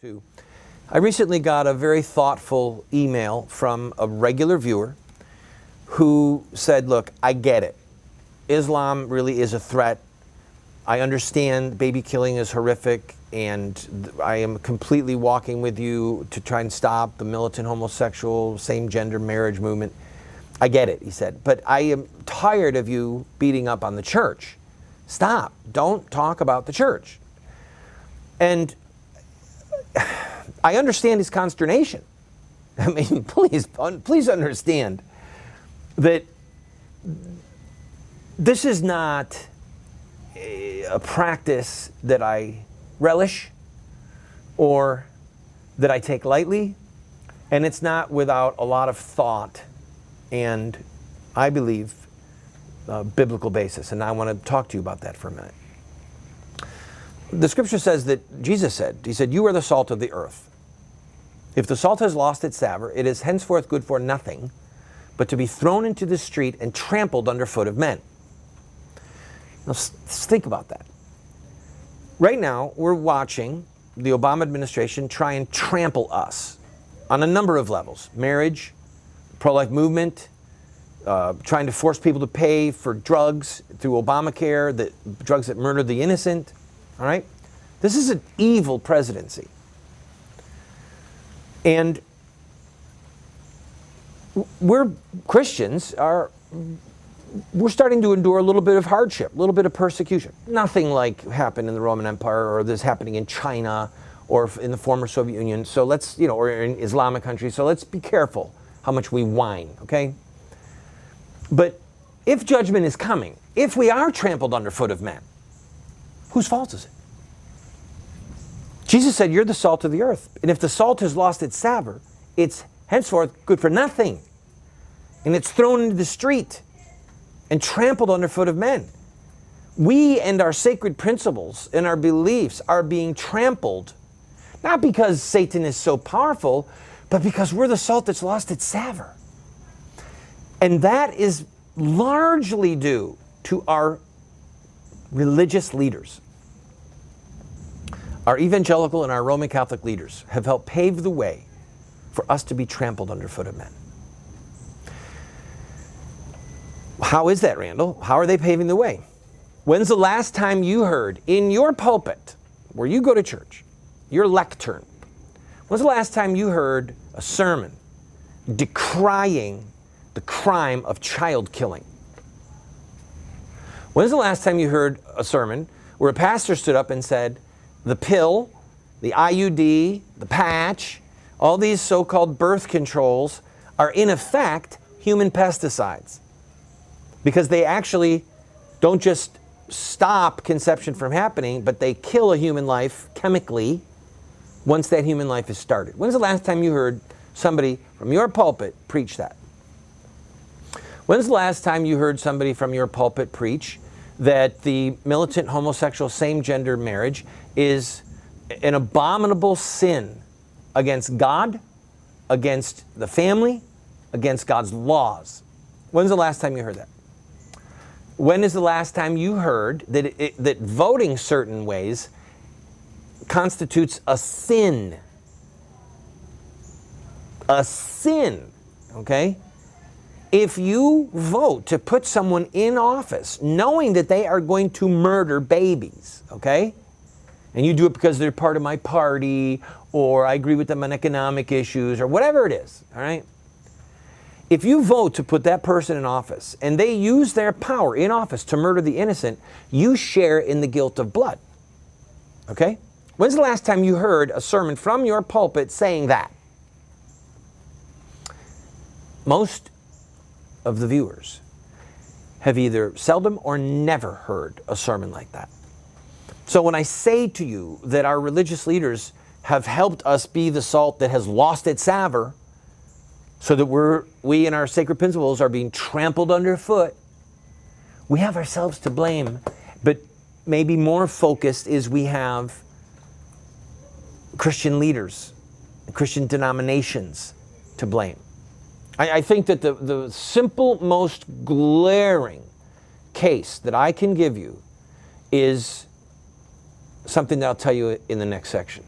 Two. I recently got a very thoughtful email from a regular viewer who said, look, I get it. Islam really is a threat. I understand baby killing is horrific, and I am completely walking with you to try and stop the militant homosexual, same-gender marriage movement. I get it, he said, but I am tired of you beating up on the church. Stop. Don't talk about the church. And I understand his consternation. I mean, please understand that this is not a practice that I relish or that I take lightly, and it's not without a lot of thought and, I believe, biblical basis. And I want to talk to you about that for a minute. The scripture says that Jesus said, he said, you are the salt of the earth. If the salt has lost its savor, it is henceforth good for nothing, but to be thrown into the street and trampled underfoot of men. Now, let's think about that. Right now, we're watching the Obama administration try and trample us on a number of levels. Marriage, pro-life movement, trying to force people to pay for drugs through Obamacare, drugs that murder the innocent. All right? This is an evil presidency. And we're Christians, we're starting to endure a little bit of hardship, a little bit of persecution. Nothing like happened in the Roman Empire or this happening in China or in the former Soviet Union. So let's, or in Islamic countries. So let's be careful how much we whine, okay? But if judgment is coming, if we are trampled underfoot of men, whose fault is it? Jesus said, you're the salt of the earth. And if the salt has lost its savor, it's henceforth good for nothing. And it's thrown into the street and trampled underfoot of men. We and our sacred principles and our beliefs are being trampled, not because Satan is so powerful, but because we're the salt that's lost its savor. And that is largely due to our religious leaders. Our evangelical and our Roman Catholic leaders have helped pave the way for us to be trampled underfoot of men. How is that, Randall? How are they paving the way? When's the last time you heard in your pulpit, where you go to church, your lectern, when's the last time you heard a sermon decrying the crime of child killing? When's the last time you heard a sermon where a pastor stood up and said, the pill, the IUD, the patch, all these so-called birth controls are in effect human pesticides, because they actually don't just stop conception from happening, but they kill a human life chemically once that human life is started. When's the last time you heard somebody from your pulpit preach that? When's the last time you heard somebody from your pulpit preach that the militant homosexual same-gender marriage is an abominable sin against God, against the family, against God's laws? When's the last time you heard that? When is the last time you heard that voting certain ways constitutes a sin? A sin, okay? If you vote to put someone in office knowing that they are going to murder babies, okay? And you do it because they're part of my party, or I agree with them on economic issues, or whatever it is, all right? If you vote to put that person in office and they use their power in office to murder the innocent, you share in the guilt of blood, okay? When's the last time you heard a sermon from your pulpit saying that? Most of the viewers have either seldom or never heard a sermon like that. So when I say to you that our religious leaders have helped us be the salt that has lost its savor, so that we and our sacred principles are being trampled underfoot, we have ourselves to blame. But maybe more focused is we have Christian leaders, Christian denominations to blame. I think that the simple, most glaring case that I can give you is something that I'll tell you in the next section.